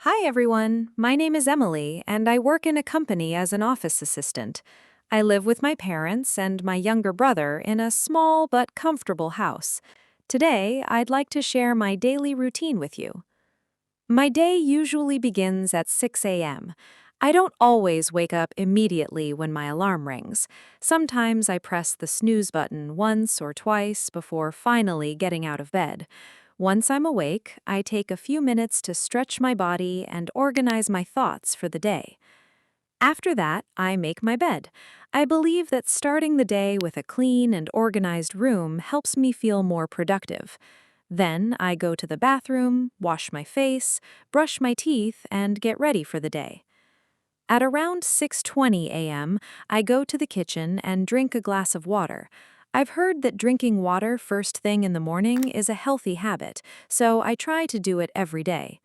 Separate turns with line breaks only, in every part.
Hi everyone, my name is Emily, and I work in a company as an office assistant. I live with my parents and my younger brother in a small but comfortable house. Today, I'd like to share my daily routine with you. My day usually begins at 6 a.m. I don't always wake up immediately when my alarm rings. Sometimes I press the snooze button once or twice before finally getting out of bed. Once I'm awake, I take a few minutes to stretch my body and organize my thoughts for the day. After that, I make my bed. I believe that starting the day with a clean and organized room helps me feel more productive. Then I go to the bathroom, wash my face, brush my teeth, and get ready for the day. At around 6:20 a.m., I go to the kitchen and drink a glass of water. I've heard that drinking water first thing in the morning is a healthy habit, so I try to do it every day.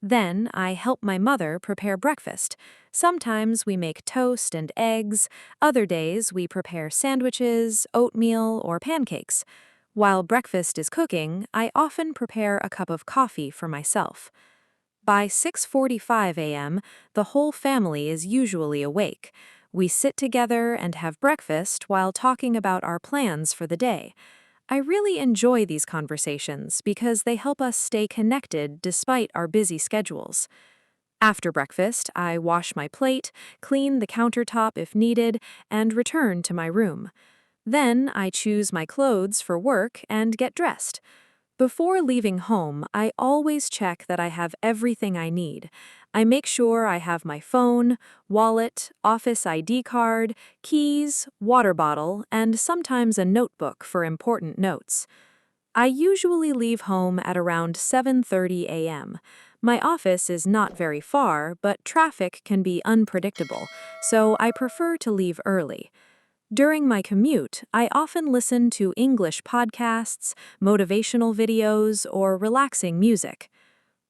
Then I help my mother prepare breakfast. Sometimes we make toast and eggs, other days we prepare sandwiches, oatmeal, or pancakes. While breakfast is cooking, I often prepare a cup of coffee for myself. By 6:45 a.m., the whole family is usually awake. We sit together and have breakfast while talking about our plans for the day. I really enjoy these conversations because they help us stay connected despite our busy schedules. After breakfast, I wash my plate, clean the countertop if needed, and return to my room. Then I choose my clothes for work and get dressed. Before leaving home, I always check that I have everything I need. I make sure I have my phone, wallet, office ID card, keys, water bottle, and sometimes a notebook for important notes. I usually leave home at around 7:30 a.m. My office is not very far, but traffic can be unpredictable, so I prefer to leave early. During my commute, I often listen to English podcasts, motivational videos, or relaxing music.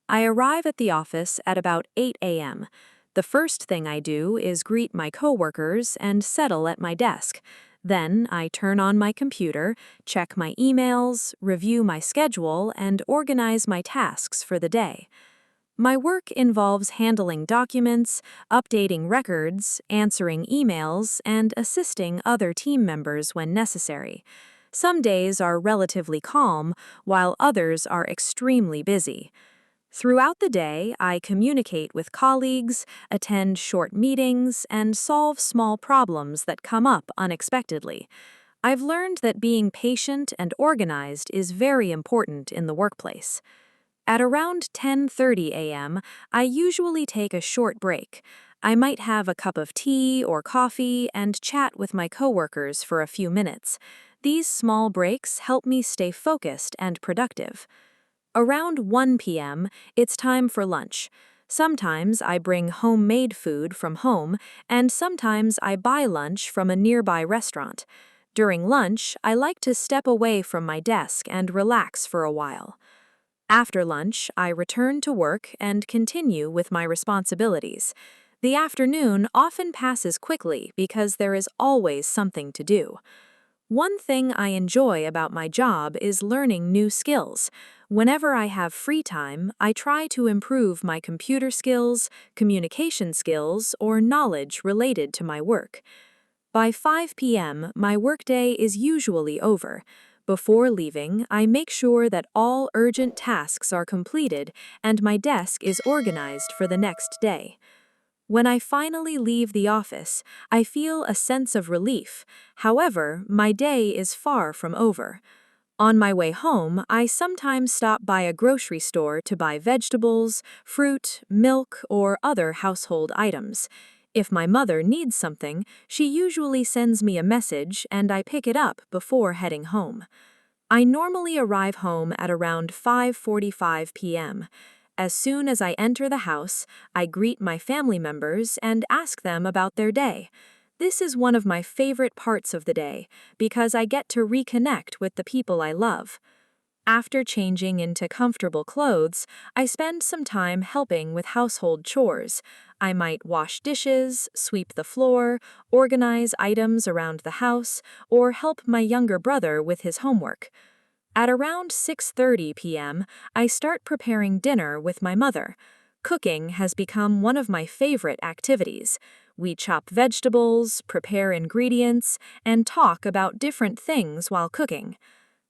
I arrive at the office at about 8 a.m. The first thing I do is greet my coworkers and settle at my desk. Then I turn on my computer, check my emails, review my schedule, and organize my tasks for the day. My work involves handling documents, updating records, answering emails, and assisting other team members when necessary. Some days are relatively calm, while others are extremely busy. Throughout the day, I communicate with colleagues, attend short meetings, and solve small problems that come up unexpectedly. I've learned that being patient and organized is very important in the workplace. At around 10:30 a.m., I usually take a short break. I might have a cup of tea or coffee and chat with my coworkers for a few minutes. These small breaks help me stay focused and productive. Around 1 p.m., it's time for lunch. Sometimes I bring homemade food from home, and sometimes I buy lunch from a nearby restaurant. During lunch, I like to step away from my desk and relax for a while. After lunch, I return to work and continue with my responsibilities. The afternoon often passes quickly because there is always something to do. One thing I enjoy about my job is learning new skills. Whenever I have free time, I try to improve my computer skills, communication skills, or knowledge related to my work. By 5 p.m., my workday is usually over. Before leaving, I make sure that all urgent tasks are completed and my desk is organized for the next day. When I finally leave the office, I feel a sense of relief. However, my day is far from over. On my way home, I sometimes stop by a grocery store to buy vegetables, fruit, milk, or other household items. If my mother needs something, she usually sends me a message and I pick it up before heading home. I normally arrive home at around 5:45 p.m. As soon as I enter the house, I greet my family members and ask them about their day. This is one of my favorite parts of the day because I get to reconnect with the people I love. After changing into comfortable clothes, I spend some time helping with household chores. I might wash dishes, sweep the floor, organize items around the house, or help my younger brother with his homework. At around 6:30 p.m., I start preparing dinner with my mother. Cooking has become one of my favorite activities. We chop vegetables, prepare ingredients, and talk about different things while cooking.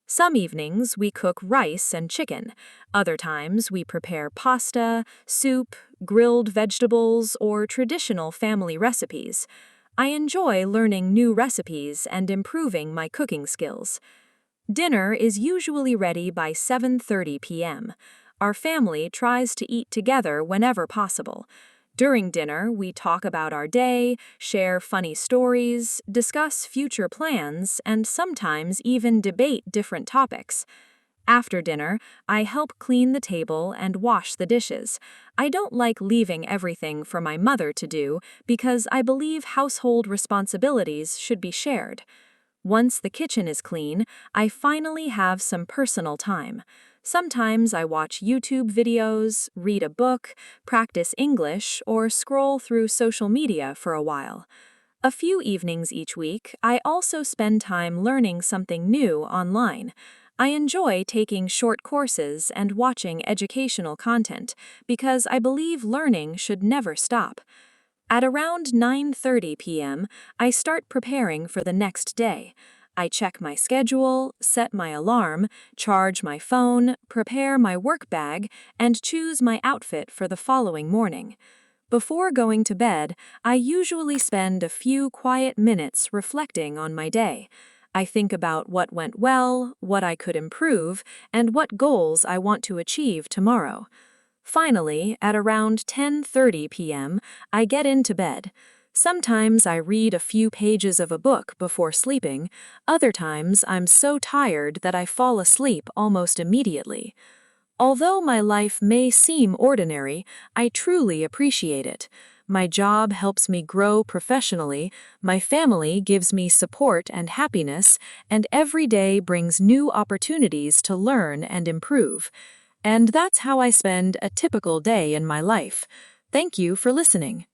Some evenings we cook rice and chicken. Other times we prepare pasta, soup, grilled vegetables, or traditional family recipes. I enjoy learning new recipes and improving my cooking skills. Dinner is usually ready by 7:30 p.m. Our family tries to eat together whenever possible. During dinner, we talk about our day, share funny stories, discuss future plans, and sometimes even debate different topics. After dinner, I help clean the table and wash the dishes. I don't like leaving everything for my mother to do because I believe household responsibilities should be shared. Once the kitchen is clean, I finally have some personal time. Sometimes I watch YouTube videos, read a book, practice English, or scroll through social media for a while. A few evenings each week, I also spend time learning something new online. I enjoy taking short courses and watching educational content because I believe learning should never stop. At around 9:30 p.m., I start preparing for the next day. I check my schedule, set my alarm, charge my phone, prepare my work bag, and choose my outfit for the following morning. Before going to bed, I usually spend a few quiet minutes reflecting on my day. I think about what went well, what I could improve, and what goals I want to achieve tomorrow. Finally, at around 10:30 p.m., I get into bed. Sometimes I read a few pages of a book before sleeping. Other times I'm so tired that I fall asleep almost immediately. Although my life may seem ordinary, I truly appreciate it. My job helps me grow professionally, my family gives me support and happiness, and every day brings new opportunities to learn and improve. And that's how I spend a typical day in my life. Thank you for listening.